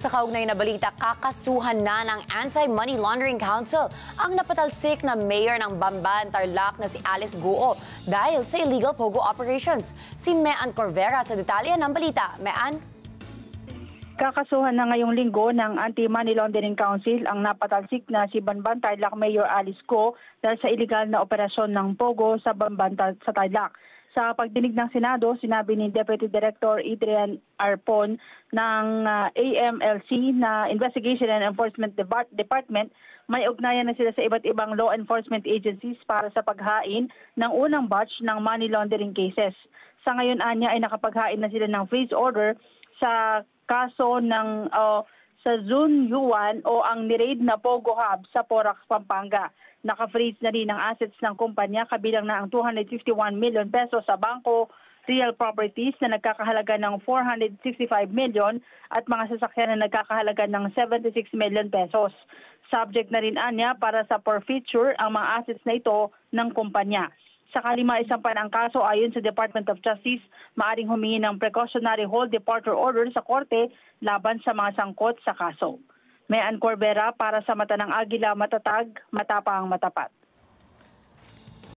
Sa kaugnay na balita, kakasuhan na ng Anti-Money Laundering Council ang napatalsik na mayor ng Bamban, Tarlac na si Alice Guo dahil sa illegal pogo operations. Si Mean Corvera sa detalye ng balita. Mean? Kakasuhan na ngayong linggo ng Anti-Money Laundering Council ang napatalsik na si Bamban Tarlac Mayor Alice Guo dahil sa illegal na operasyon ng pogo sa Bamban sa Tarlac. Sa pagdinig ng Senado, sinabi ni Deputy Director Adrian Arpon ng AMLC na Investigation and Enforcement Department, may ugnayan na sila sa iba't ibang law enforcement agencies para sa paghain ng unang batch ng money laundering cases. Sa ngayon, anya ay nakapaghain na sila ng freeze order sa kaso ng sa Zone U1 o ang ni-raid na Pogo Hub sa Porac, Pampanga. Naka-freeze na rin ang assets ng kumpanya kabilang na ang 251 million pesos sa bangko, real properties na nagkakahalaga ng 465 million at mga sasakyan na nagkakahalaga ng 76 million pesos. Subject na rin anya para sa forfeiture ang mga assets na ito ng kumpanya. Sakali maisampan ang kaso ayon sa Department of Justice, maaring humingi ng precautionary hold departure order sa korte laban sa mga sangkot sa kaso. Mean Corvera para sa Mata ng Agila, matatag, matapang, matapat.